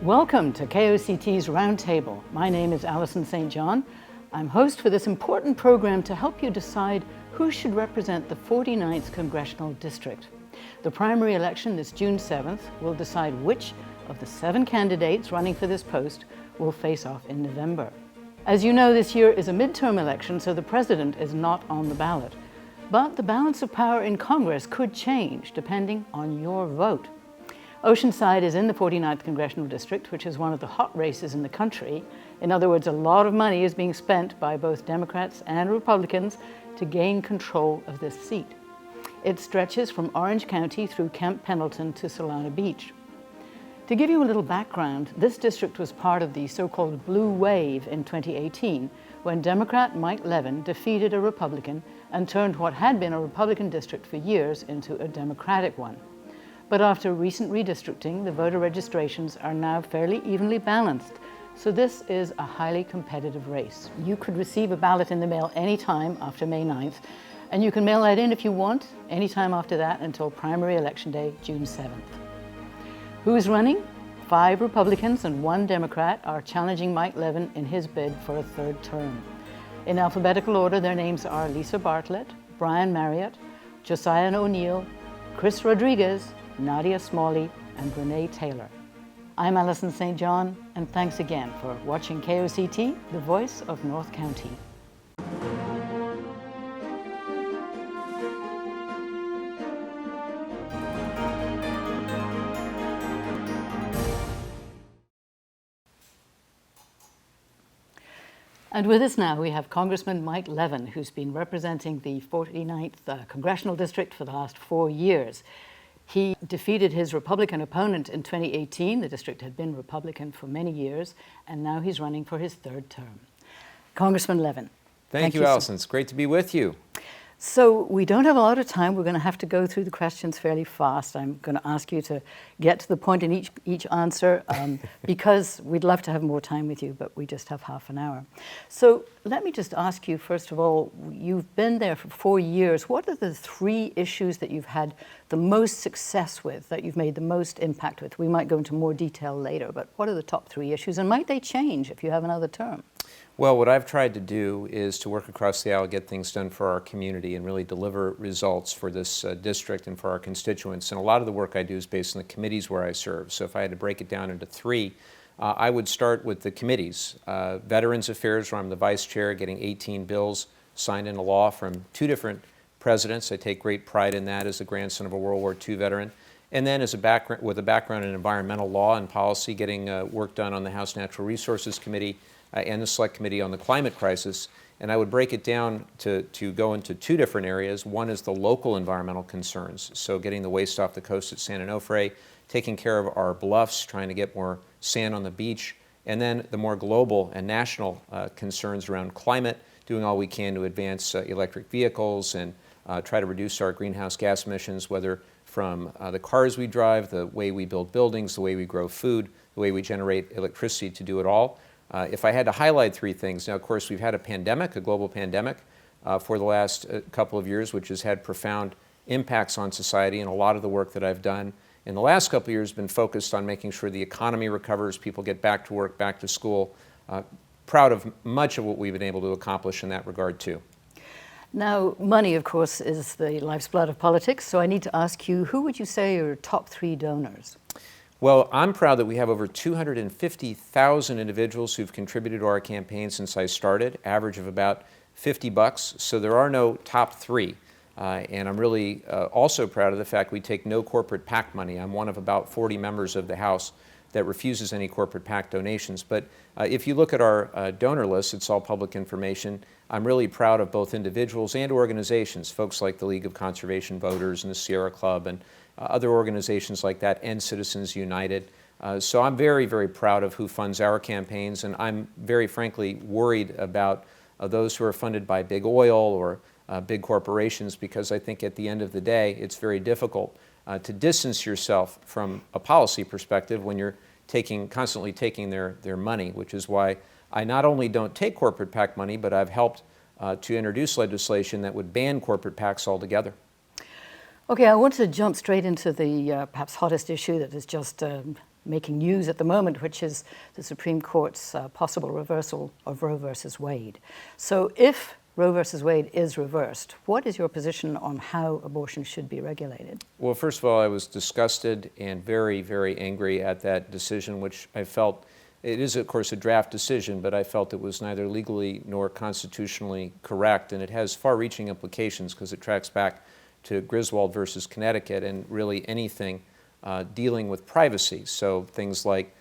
Welcome to KOCT's Roundtable. My name is Alison St. John. I'm host for this important program to help you decide who should represent the 49th Congressional District. The primary election this June 7th will decide which of the 7 candidates running for this post will face off in November. As you know, this year is a midterm election, so the president is not on the ballot. But the balance of power in Congress could change depending on your vote. Oceanside is in the 49th Congressional District, which is one of the hot races in the country. In other words, a lot of money is being spent by both Democrats and Republicans to gain control of this seat. It stretches from Orange County through Camp Pendleton to Solana Beach. To give you a little background, this district was part of the so-called Blue Wave in 2018, when Democrat Mike Levin defeated a Republican and turned what had been a Republican district for years into a Democratic one. But after recent redistricting, the voter registrations are now fairly evenly balanced, so this is a highly competitive race. You could receive a ballot in the mail anytime after May 9th, and you can mail that in if you want, anytime after that until primary election day, June 7th. Who's running? 5 Republicans and 1 Democrat are challenging Mike Levin in his bid for a 3rd term. In alphabetical order, their names are Lisa Bartlett, Brian Marriott, Josiah O'Neill, Chris Rodriguez, Nadia Smalley, and Renee Taylor. I'm Alison St. John, and thanks again for watching KOCT, the voice of North County. And with us now, we have Congressman Mike Levin, who's been representing the 49th Congressional District for the last 4 years. He defeated his Republican opponent in 2018. The district had been Republican for many years, and now he's running for his 3rd term. Congressman Levin. Thank you, Alison. It's great to be with you. So we don't have a lot of time. We're going to have to go through the questions fairly fast. I'm going to ask you to get to the point in each answer because we'd love to have more time with you, but we just have half an hour. So let me just ask you, first of all, you've been there for 4 years. What are the 3 issues that you've had the most success with, that you've made the most impact with? We might go into more detail later, but what are the top 3 issues, and might they change if you have another term? Well, what I've tried to do is to work across the aisle, get things done for our community, and really deliver results for this district and for our constituents. And a lot of the work I do is based on the committees where I serve. So if I had to break it down into 3, I would start with the committees. Veterans Affairs, where I'm the vice chair, getting 18 bills signed into law from 2 different presidents. I take great pride in that as the grandson of a World War II veteran. And then with a background in environmental law and policy, getting work done on the House Natural Resources Committee and the Select Committee on the Climate Crisis. And I would break it down to go into 2 different areas. One is the local environmental concerns, so getting the waste off the coast at San Onofre, taking care of our bluffs, trying to get more sand on the beach, and then the more global and national concerns around climate, doing all we can to advance electric vehicles and try to reduce our greenhouse gas emissions, whether from the cars we drive, the way we build buildings, the way we grow food, the way we generate electricity, to do it all. If I had to highlight 3 things, now of course we've had a pandemic, a global pandemic, for the last couple of years, which has had profound impacts on society, and a lot of the work that I've done in the last couple of years has been focused on making sure the economy recovers, people get back to work, back to school. Proud of much of what we've been able to accomplish in that regard too. Now, money, of course, is the life's blood of politics, so I need to ask you, who would you say are your top 3 donors? Well, I'm proud that we have over 250,000 individuals who've contributed to our campaign since I started, average of about $50. So there are no top 3. And I'm really also proud of the fact we take no corporate PAC money. I'm one of about 40 members of the House that refuses any corporate PAC donations. But if you look at our donor list, it's all public information. I'm really proud of both individuals and organizations, folks like the League of Conservation Voters and the Sierra Club and other organizations like that, and Citizens United. So I'm very, very proud of who funds our campaigns, and I'm very frankly worried about those who are funded by big oil or big corporations, because I think at the end of the day, it's very difficult to distance yourself from a policy perspective when you're constantly taking their money, which is why I not only don't take corporate PAC money, but I've helped to introduce legislation that would ban corporate PACs altogether. Okay, I want to jump straight into the perhaps hottest issue that is just making news at the moment, which is the Supreme Court's possible reversal of Roe versus Wade. So if Roe versus Wade is reversed, what is your position on how abortion should be regulated? Well, first of all, I was disgusted and very, very angry at that decision, which I felt, it is of course a draft decision, but I felt it was neither legally nor constitutionally correct, and it has far-reaching implications because it tracks back to Griswold versus Connecticut and really anything dealing with privacy. So things like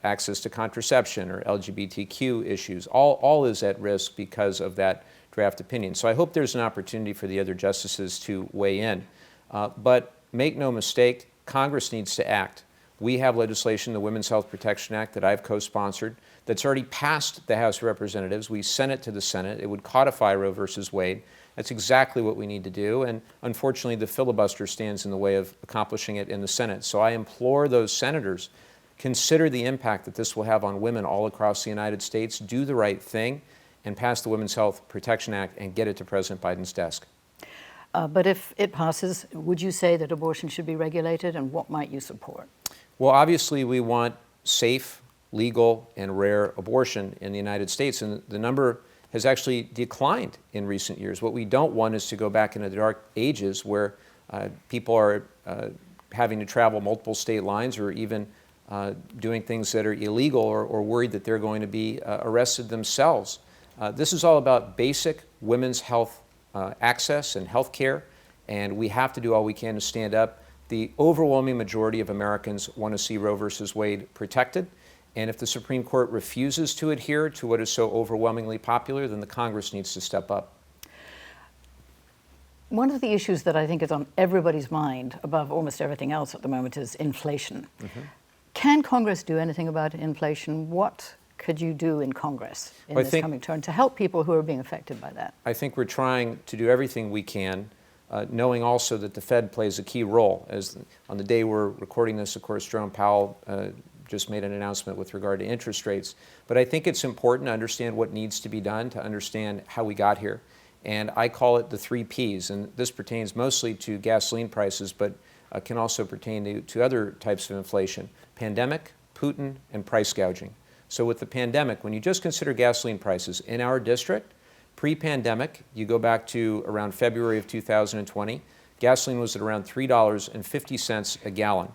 access to contraception or LGBTQ issues, all is at risk because of that draft opinion. So I hope there's an opportunity for the other justices to weigh in. But make no mistake, Congress needs to act. We have legislation, the Women's Health Protection Act, that I've co-sponsored, that's already passed the House of Representatives. We sent it to the Senate. It would codify Roe versus Wade. That's exactly what we need to do, and unfortunately the filibuster stands in the way of accomplishing it in the Senate. So I implore those senators, consider the impact that this will have on women all across the United States, do the right thing, and pass the Women's Health Protection Act and get it to President Biden's desk. But if it passes, would you say that abortion should be regulated, and what might you support? Well, obviously we want safe, legal, and rare abortion in the United States, and the number has actually declined in recent years. What we don't want is to go back into the dark ages where people are having to travel multiple state lines or even doing things that are illegal or worried that they're going to be arrested themselves. This is all about basic women's health access and health care, and we have to do all we can to stand up. The overwhelming majority of Americans want to see Roe versus Wade protected. And if the Supreme Court refuses to adhere to what is so overwhelmingly popular, then the Congress needs to step up. One of the issues that I think is on everybody's mind above almost everything else at the moment is inflation. Mm-hmm. Can Congress do anything about inflation? What could you do in Congress in this coming term to help people who are being affected by that? I think we're trying to do everything we can, knowing also that the Fed plays a key role. As on the day we're recording this, of course, Jerome Powell just made an announcement with regard to interest rates. But I think it's important to understand what needs to be done, to understand how we got here. And I call it the 3 Ps. And this pertains mostly to gasoline prices, but can also pertain to other types of inflation: pandemic, Putin, and price gouging. So with the pandemic, when you just consider gasoline prices in our district, pre-pandemic, you go back to around February of 2020, gasoline was at around $3.50 a gallon.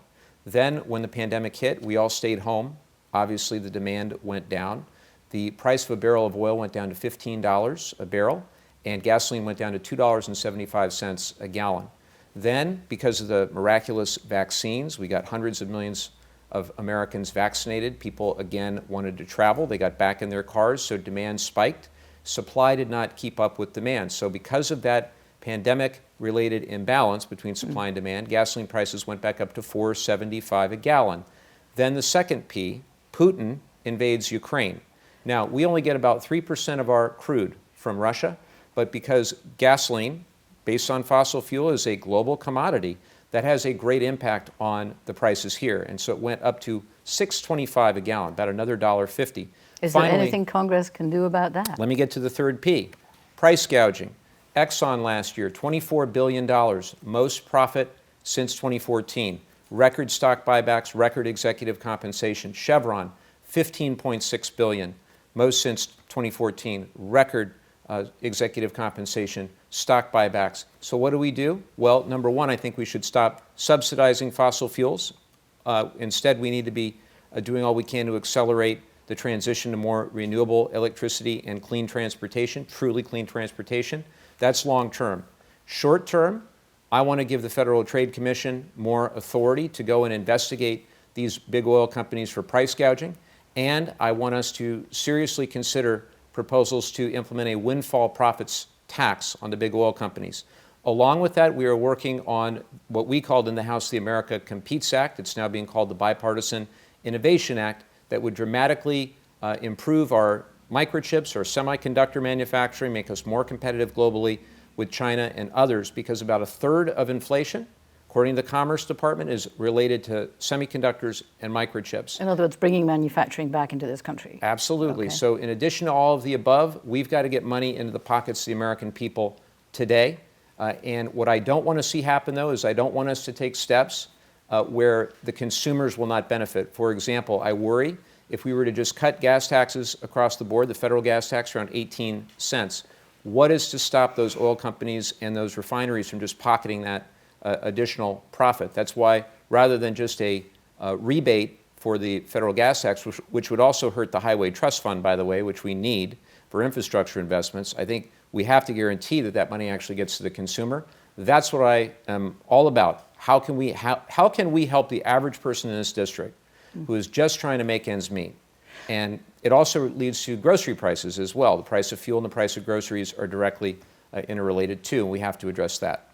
Then, when the pandemic hit, we all stayed home. Obviously, the demand went down. The price of a barrel of oil went down to $15 a barrel, and gasoline went down to $2.75 a gallon. Then, because of the miraculous vaccines, we got hundreds of millions of Americans vaccinated. People, again, wanted to travel. They got back in their cars, so demand spiked. Supply did not keep up with demand. So because of that pandemic-related imbalance between supply and demand, gasoline prices went back up to $4.75 a gallon. Then the second P, Putin invades Ukraine. Now, we only get about 3% of our crude from Russia, but because gasoline, based on fossil fuel, is a global commodity, that has a great impact on the prices here. And so it went up to $6.25 a gallon, about another $1.50. Is there anything Congress can do about that? Let me get to the third P, price gouging. Exxon last year, $24 billion, most profit since 2014. Record stock buybacks, record executive compensation. Chevron, $15.6 billion, most since 2014. Record executive compensation, stock buybacks. So what do? Well, number one, I think we should stop subsidizing fossil fuels. Instead, we need to be doing all we can to accelerate the transition to more renewable electricity and clean transportation, truly clean transportation. That's long term. Short term, I want to give the Federal Trade Commission more authority to go and investigate these big oil companies for price gouging. And I want us to seriously consider proposals to implement a windfall profits tax on the big oil companies. Along with that, we are working on what we called in the House the America Competes Act. It's now being called the Bipartisan Innovation Act, that would dramatically improve our microchips or semiconductor manufacturing, make us more competitive globally with China and others, because about a third of inflation, according to the Commerce Department, is related to semiconductors and microchips. In other words, bringing manufacturing back into this country. Absolutely. Okay. So in addition to all of the above, we've got to get money into the pockets of the American people today. And what I don't want to see happen, though, is I don't want us to take steps where the consumers will not benefit. For example, I worry if we were to just cut gas taxes across the board, the federal gas tax around 18 cents, what is to stop those oil companies and those refineries from just pocketing that additional profit? That's why, rather than just a rebate for the federal gas tax, which would also hurt the Highway Trust Fund, by the way, which we need for infrastructure investments, I think we have to guarantee that that money actually gets to the consumer. That's what I am all about. How can we help the average person in this district who is just trying to make ends meet? And it also leads to grocery prices as well. The price of fuel and the price of groceries are directly interrelated too, and we have to address that.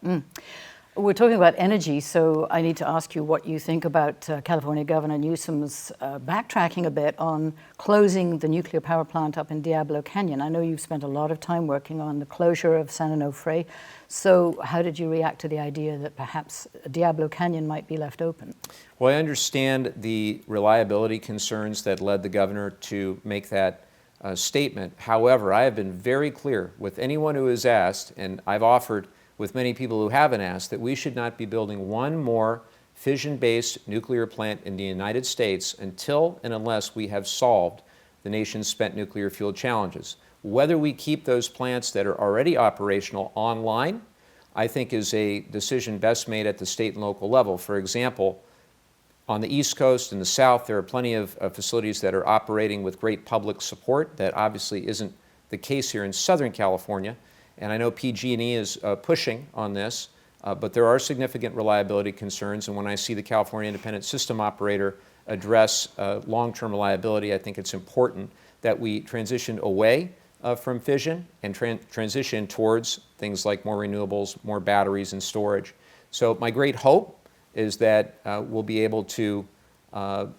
We're talking about energy, so I need to ask you what you think about California Governor Newsom's backtracking a bit on closing the nuclear power plant up in Diablo Canyon. I know you've spent a lot of time working on the closure of San Onofre, so how did you react to the idea that perhaps Diablo Canyon might be left open? Well, I understand the reliability concerns that led the governor to make that statement. However, I have been very clear with anyone who has asked, and I've offered with many people who haven't asked, that we should not be building one more fission-based nuclear plant in the United States until and unless we have solved the nation's spent nuclear fuel challenges. Whether we keep those plants that are already operational online, I think is a decision best made at the state and local level. For example, on the East Coast and the South, there are plenty of facilities that are operating with great public support. That obviously isn't the case here in Southern California. And I know PG&E is pushing on this, but there are significant reliability concerns. And when I see the California Independent System Operator address long-term reliability, I think it's important that we transition away from fission and transition towards things like more renewables, more batteries and storage. So my great hope is that we'll be able to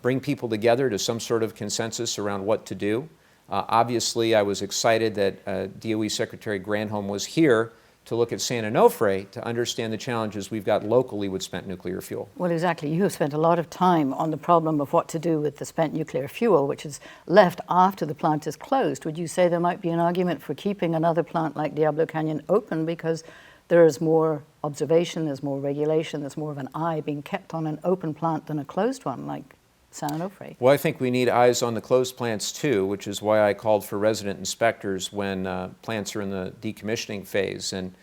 bring people together to some sort of consensus around what to do. Obviously, I was excited that DOE Secretary Granholm was here to look at San Onofre to understand the challenges we've got locally with spent nuclear fuel. Well, exactly. You have spent a lot of time on the problem of what to do with the spent nuclear fuel, which is left after the plant is closed. Would you say there might be an argument for keeping another plant like Diablo Canyon open because there is more observation, there's more regulation, there's more of an eye being kept on an open plant than a closed one like San Onofre? Well, I think we need eyes on the closed plants too, which is why I called for resident inspectors when plants are in the decommissioning phase. And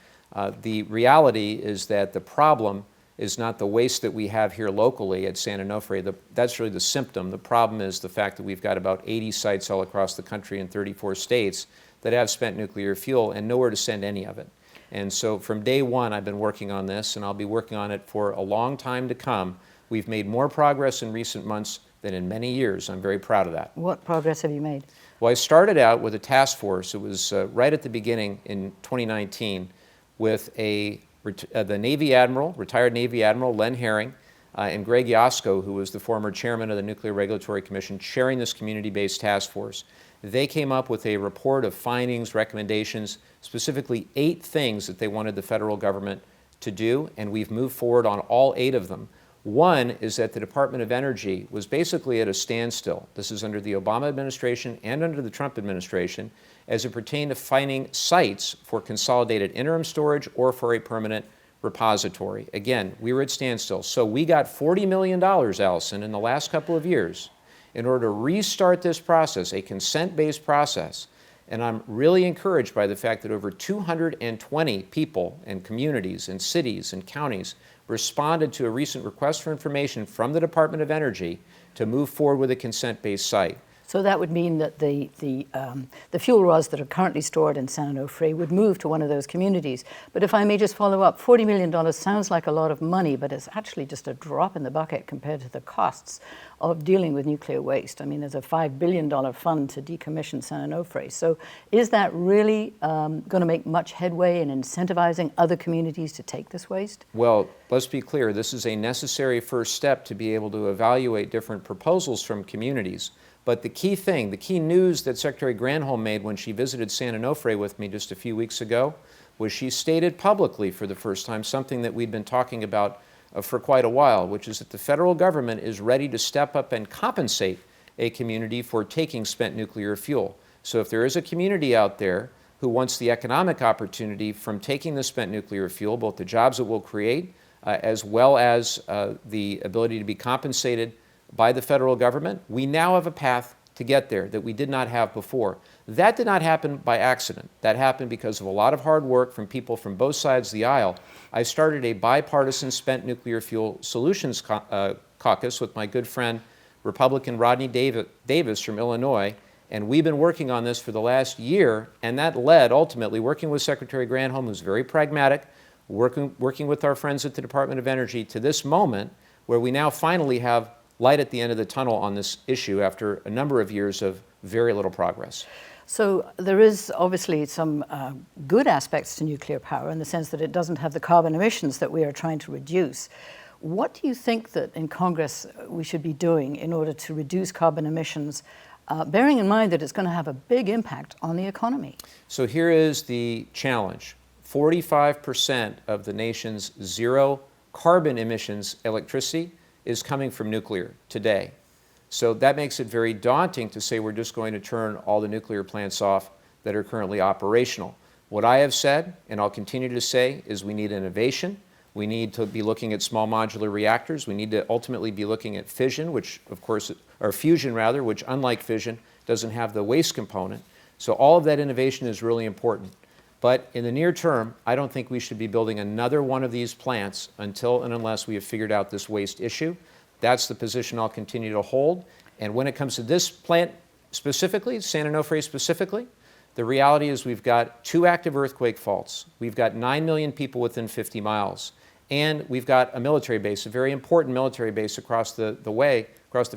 the reality is that the problem is not the waste that we have here locally at San Onofre. That's really the symptom. The problem is the fact that we've got about 80 sites all across the country in 34 states that have spent nuclear fuel and nowhere to send any of it. And so from day one, I've been working on this, and I'll be working on it for a long time to come. We've made more progress in recent months than in many years. I'm very proud of that. What progress have you made? Well, I started out with a task force. It was right at the beginning in 2019 with the Navy Admiral, retired Navy Admiral Len Herring, and Greg Yasko, who was the former chairman of the Nuclear Regulatory Commission, chairing this community-based task force. They came up with a report of findings, recommendations, specifically 8 things that they wanted the federal government to do, and we've moved forward on all 8 of them. One is that the Department of Energy was basically at a standstill. This is under the Obama administration and under the Trump administration as it pertained to finding sites for consolidated interim storage or for a permanent repository. Again, we were at standstill. So we got $40 million, Allison, in the last couple of years in order to restart this process, a consent-based process. And I'm really encouraged by the fact that over 220 people and communities and cities and counties responded to a recent request for information from the Department of Energy to move forward with a consent-based site. So that would mean that the fuel rods that are currently stored in San Onofre would move to one of those communities. But if I may just follow up, $40 million sounds like a lot of money, but it's actually just a drop in the bucket compared to the costs of dealing with nuclear waste. I mean, there's a $5 billion fund to decommission San Onofre. So is that really going to make much headway in incentivizing other communities to take this waste? Well, let's be clear. This is a necessary first step to be able to evaluate different proposals from communities. But the key thing, the key news that Secretary Granholm made when she visited San Onofre with me just a few weeks ago was she stated publicly for the first time something that we'd been talking about for quite a while, which is that the federal government is ready to step up and compensate a community for taking spent nuclear fuel. So if there is a community out there who wants the economic opportunity from taking the spent nuclear fuel, both the jobs it will create, as well as the ability to be compensated by the federal government. We now have a path to get there that we did not have before. That did not happen by accident. That happened because of a lot of hard work from people from both sides of the aisle. I started a bipartisan spent nuclear fuel solutions caucus with my good friend, Republican Rodney Davis from Illinois, and we've been working on this for the last year, and that led, ultimately, working with Secretary Granholm, who's very pragmatic, working with our friends at the Department of Energy, to this moment where we now finally have light at the end of the tunnel on this issue after a number of years of very little progress. So there is obviously some good aspects to nuclear power in the sense that it doesn't have the carbon emissions that we are trying to reduce. What do you think that in Congress we should be doing in order to reduce carbon emissions, bearing in mind that it's going to have a big impact on the economy? So here is the challenge. 45% of the nation's zero carbon emissions electricity is coming from nuclear today. So that makes it very daunting to say we're just going to turn all the nuclear plants off that are currently operational. What I have said, and I'll continue to say, is we need innovation. We need to be looking at small modular reactors. We need to ultimately be looking at fission, which of course, or fusion rather, which unlike fission doesn't have the waste component. So all of that innovation is really important. But in the near term, I don't think we should be building another one of these plants until and unless we have figured out this waste issue. That's the position I'll continue to hold. And when it comes to this plant specifically, San Onofre specifically, the reality is we've got 2 active earthquake faults. We've got 9 million people within 50 miles. And we've got a military base, a very important military base across the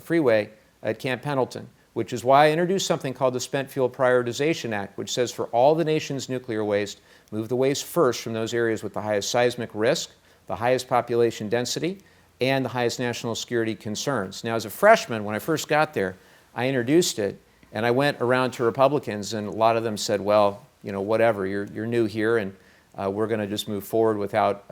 freeway at Camp Pendleton, which is why I introduced something called the Spent Fuel Prioritization Act, which says for all the nation's nuclear waste, move the waste first from those areas with the highest seismic risk, the highest population density, and the highest national security concerns. Now, as a freshman, when I first got there, I introduced it, and I went around to Republicans, and a lot of them said, well, you know, whatever, you're new here, and we're going to just move forward without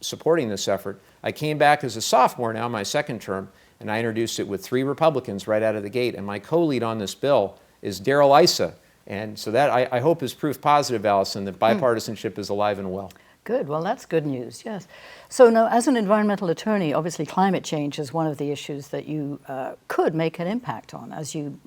supporting this effort. I came back as a sophomore now, my second term, and I introduced it with 3 Republicans right out of the gate, and my co-lead on this bill is Darrell Issa. And so that, I hope, is proof positive, Allison, that bipartisanship is alive and well. Good. Well, that's good news, yes. So now, as an environmental attorney, obviously climate change is one of the issues that you could make an impact on as you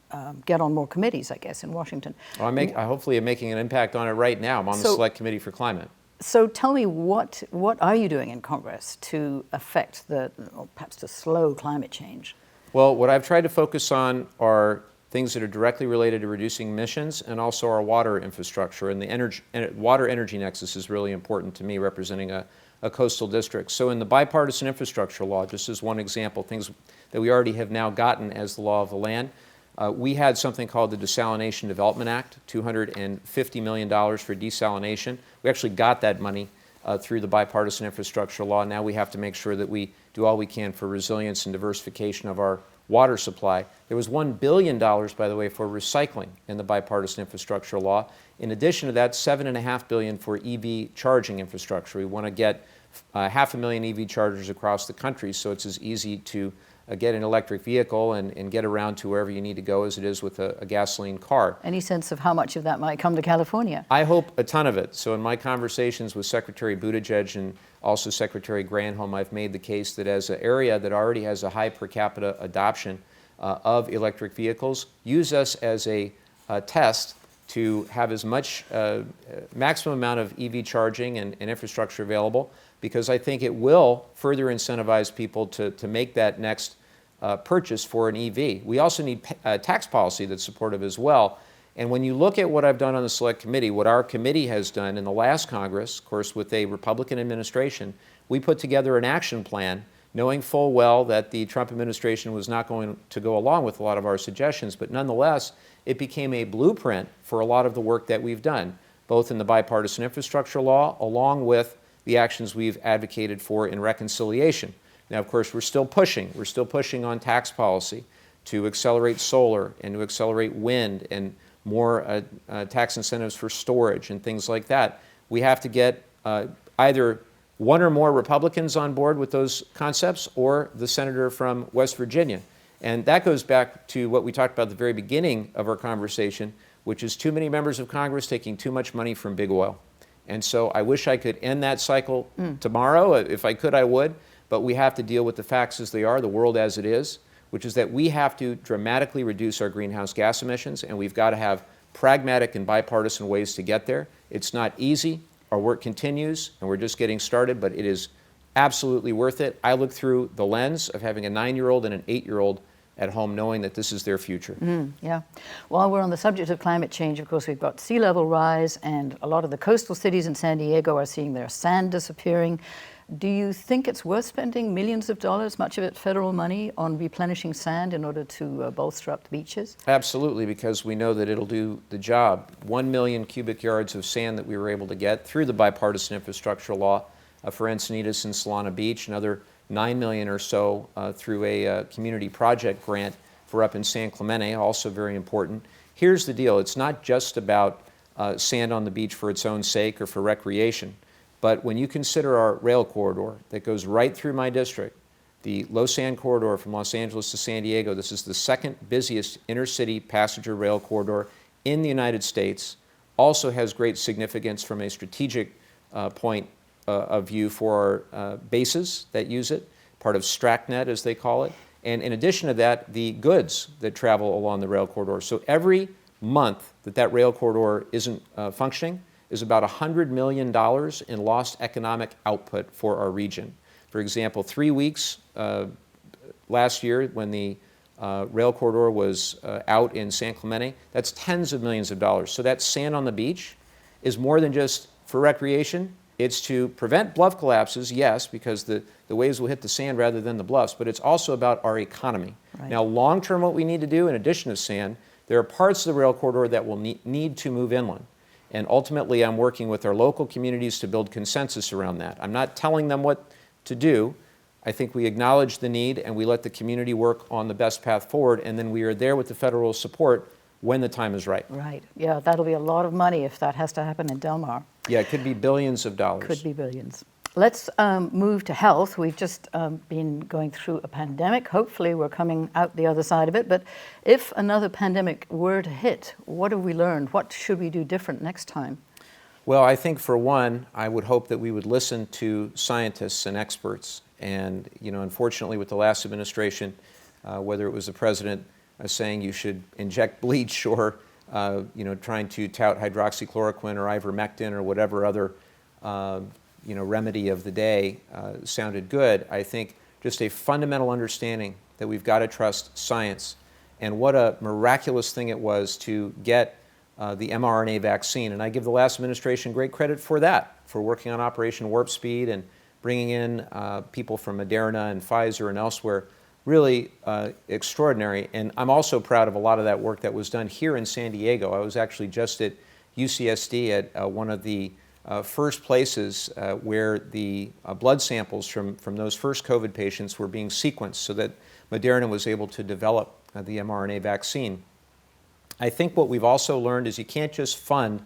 get on more committees, I guess, in Washington. Well, hopefully I'm making an impact on it right now. I'm on the Select Committee for Climate. So tell me, what are you doing in Congress to affect or perhaps to slow climate change? Well, what I've tried to focus on are things that are directly related to reducing emissions and also our water infrastructure. And the water-energy nexus is really important to me, representing a coastal district. So in the bipartisan infrastructure law, just as one example, things that we already have now gotten as the law of the land, we had something called the Desalination Development Act, $250 million for desalination. We actually got that money through the bipartisan infrastructure law. Now we have to make sure that we do all we can for resilience and diversification of our water supply. There was $1 billion, by the way, for recycling in the bipartisan infrastructure law. In addition to that, $7.5 billion for EV charging infrastructure. We want to get 500,000 EV chargers across the country, so it's as easy to get an electric vehicle and get around to wherever you need to go as it is with a gasoline car. Any sense of how much of that might come to California? I hope a ton of it. So in my conversations with Secretary Buttigieg and also Secretary Granholm, I've made the case that as an area that already has a high per capita adoption of electric vehicles, use us as a test to have as much maximum amount of EV charging and infrastructure available, because I think it will further incentivize people to make that next purchase for an EV. We also need tax policy that's supportive as well. And when you look at what I've done on the Select Committee, what our committee has done in the last Congress, of course with a Republican administration, we put together an action plan knowing full well that the Trump administration was not going to go along with a lot of our suggestions, but nonetheless, it became a blueprint for a lot of the work that we've done, both in the bipartisan infrastructure law, along with the actions we've advocated for in reconciliation. Now, of course, we're still pushing. We're still pushing on tax policy to accelerate solar and to accelerate wind and more tax incentives for storage and things like that. We have to get either one or more Republicans on board with those concepts or the senator from West Virginia. And that goes back to what we talked about at the very beginning of our conversation. which is too many members of Congress taking too much money from big oil. And so I wish I could end that cycle tomorrow. If I could, I would. But we have to deal with the facts as they are, the world as it is, which is that we have to dramatically reduce our greenhouse gas emissions, and we've got to have pragmatic and bipartisan ways to get there. It's not easy. Our work continues, and we're just getting started, but it is absolutely worth it. I look through the lens of having a 9-year-old and an 8-year-old at home knowing that this is their future. Yeah. While we're on the subject of climate change, of course, we've got sea level rise, and a lot of the coastal cities in San Diego are seeing their sand disappearing. Do you think it's worth spending millions of dollars, much of it federal money, on replenishing sand in order to bolster up the beaches? Absolutely, because we know that it'll do the job. 1 million cubic yards of sand that we were able to get through the bipartisan infrastructure law for Encinitas and Solana Beach, another 9 million or so through a community project grant for up in San Clemente, also very important. Here's the deal. It's not just about sand on the beach for its own sake or for recreation, but when you consider our rail corridor that goes right through my district, the low sand corridor from Los Angeles to San Diego, this is the second busiest intercity passenger rail corridor in the United States, also has great significance from a strategic point of view for our bases that use it, part of StracNet as they call it, and in addition to that, the goods that travel along the rail corridor. So every month that rail corridor isn't functioning is about $100 million in lost economic output for our region. For example, 3 weeks last year when the rail corridor was out in San Clemente, that's tens of millions of dollars. So that sand on the beach is more than just for recreation. It's to prevent bluff collapses, yes, because the waves will hit the sand rather than the bluffs, but it's also about our economy. Right. Now, long-term, what we need to do, in addition to sand, there are parts of the rail corridor that will need to move inland. And ultimately, I'm working with our local communities to build consensus around that. I'm not telling them what to do. I think we acknowledge the need, and we let the community work on the best path forward, and then we are there with the federal support when the time is right. Right. Yeah, that'll be a lot of money if that has to happen in Del Mar. Yeah, it could be billions of dollars. Could be billions. Let's move to health. We've just been going through a pandemic. Hopefully we're coming out the other side of it. But if another pandemic were to hit, what have we learned? What should we do different next time? Well, I think for one, I would hope that we would listen to scientists and experts. And, unfortunately with the last administration, whether it was the president saying you should inject bleach or, trying to tout hydroxychloroquine or ivermectin or whatever other, remedy of the day sounded good. I think just a fundamental understanding that we've got to trust science, and what a miraculous thing it was to get the mRNA vaccine. And I give the last administration great credit for that, for working on Operation Warp Speed and bringing in people from Moderna and Pfizer and elsewhere. Really extraordinary. And I'm also proud of a lot of that work that was done here in San Diego. I was actually just at UCSD at one of the first places where the blood samples from those first COVID patients were being sequenced so that Moderna was able to develop the mRNA vaccine. I think what we've also learned is you can't just fund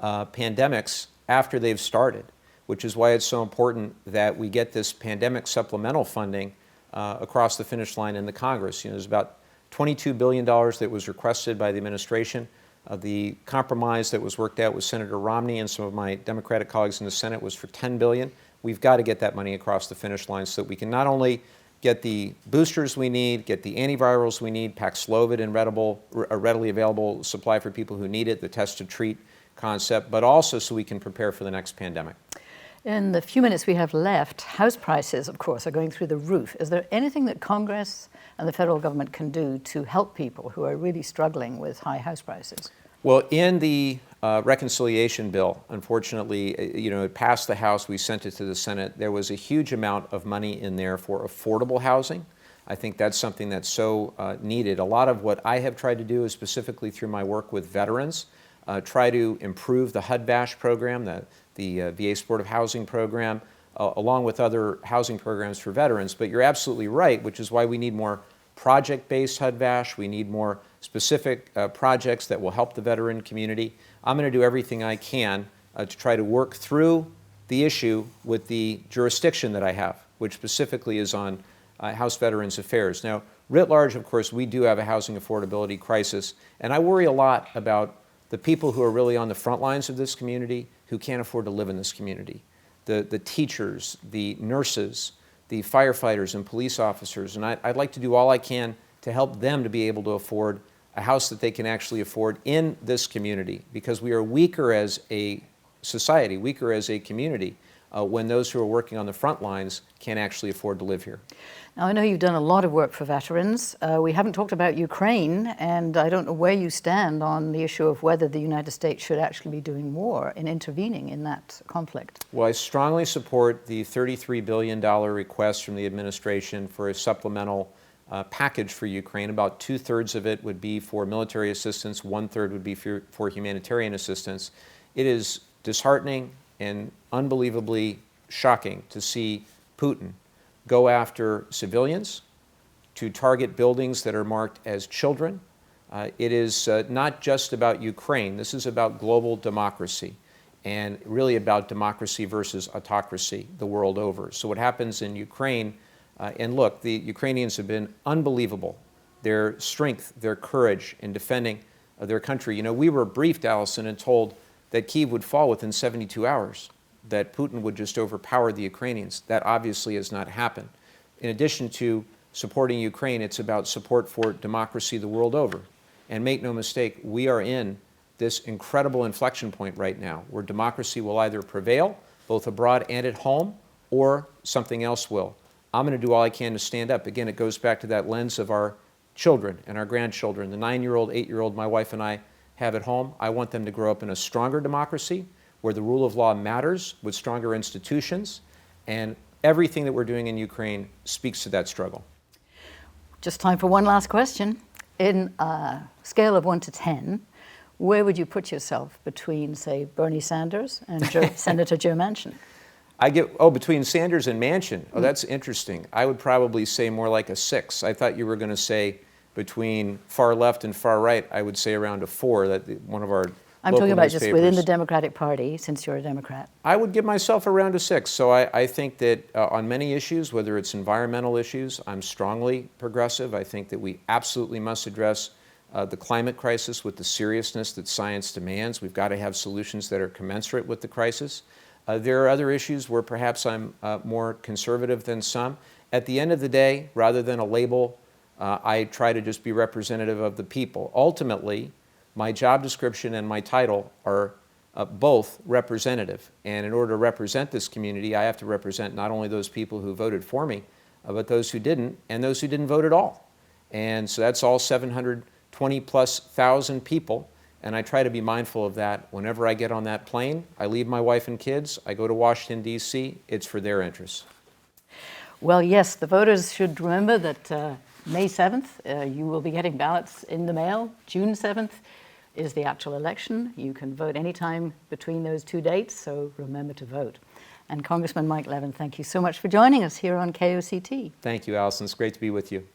pandemics after they've started, which is why it's so important that we get this pandemic supplemental funding across the finish line in the Congress. There's about $22 billion that was requested by the administration. The compromise that was worked out with Senator Romney and some of my Democratic colleagues in the Senate was for $10 billion. We've got to get that money across the finish line so that we can not only get the boosters we need, get the antivirals we need, Paxlovid in readily available supply for people who need it, the test to treat concept, but also so we can prepare for the next pandemic. In the few minutes we have left, house prices, of course, are going through the roof. Is there anything that Congress and the federal government can do to help people who are really struggling with high house prices? Well, in the reconciliation bill, unfortunately, it passed the House, we sent it to the Senate. There was a huge amount of money in there for affordable housing. I think that's something that's so needed. A lot of what I have tried to do is specifically through my work with veterans, try to improve the HUD-VASH program, the VA Supportive Housing Program, along with other housing programs for veterans. But you're absolutely right, which is why we need more project-based HUD-VASH. We need more specific projects that will help the veteran community. I'm going to do everything I can to try to work through the issue with the jurisdiction that I have, which specifically is on House Veterans Affairs. Now, writ large, of course, we do have a housing affordability crisis, and I worry a lot about the people who are really on the front lines of this community who can't afford to live in this community. The teachers, the nurses, the firefighters and police officers, and I'd like to do all I can to help them to be able to afford a house that they can actually afford in this community, because we are weaker as a society, weaker as a community, when those who are working on the front lines can't actually afford to live here. Now, I know you've done a lot of work for veterans. We haven't talked about Ukraine, and I don't know where you stand on the issue of whether the United States should actually be doing more in intervening in that conflict. Well, I strongly support the $33 billion request from the administration for a supplemental package for Ukraine. About 2/3 of it would be for military assistance, 1/3 would be for humanitarian assistance. It is disheartening and unbelievably shocking to see Putin go after civilians, to target buildings that are marked as children. It is not just about Ukraine. This is about global democracy, and really about democracy versus autocracy the world over. So what happens in Ukraine, and look, the Ukrainians have been unbelievable. Their strength, their courage in defending their country. You know, we were briefed, Allison, and told that Kyiv would fall within 72 hours, that Putin would just overpower the Ukrainians. That obviously has not happened. In addition to supporting Ukraine, it's about support for democracy the world over. And make no mistake, we are in this incredible inflection point right now, where democracy will either prevail, both abroad and at home, or something else will. I'm going to do all I can to stand up. Again, it goes back to that lens of our children and our grandchildren. The 9-year-old, 8-year-old my wife and I have at home, I want them to grow up in a stronger democracy, where the rule of law matters, with stronger institutions, and everything that we're doing in Ukraine speaks to that struggle. Just time for one last question. In a scale of 1 to 10, where would you put yourself between, say, Bernie Sanders and Senator Joe Manchin? Between Sanders and Manchin. Oh, that's interesting. I would probably say more like a 6. I thought you were going to say between far left and far right. I would say around a 4. That one of our I'm talking about just within the Democratic Party, since you're a Democrat. I would give myself around a 6. So I think that on many issues, whether it's environmental issues, I'm strongly progressive. I think that we absolutely must address the climate crisis with the seriousness that science demands. We've got to have solutions that are commensurate with the crisis. There are other issues where perhaps I'm more conservative than some. At the end of the day, rather than a label, I try to just be representative of the people. Ultimately, my job description and my title are both representative. And in order to represent this community, I have to represent not only those people who voted for me, but those who didn't, and those who didn't vote at all. And so that's all 720,000+ people. And I try to be mindful of that. Whenever I get on that plane, I leave my wife and kids, I go to Washington, D.C., it's for their interests. Well, yes, the voters should remember that May 7th, you will be getting ballots in the mail. June 7th is the actual election. You can vote anytime between those two dates, so remember to vote. And Congressman Mike Levin, thank you so much for joining us here on KOCT. Thank you, Allison. It's great to be with you.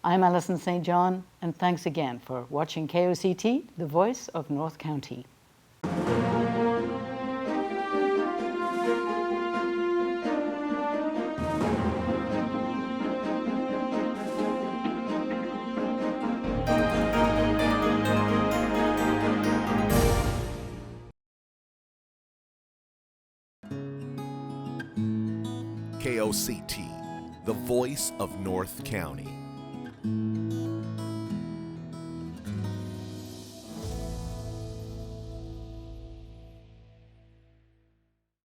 I'm Allison St. John, and thanks again for watching KOCT, the voice of North County. KOCT, the voice of North County.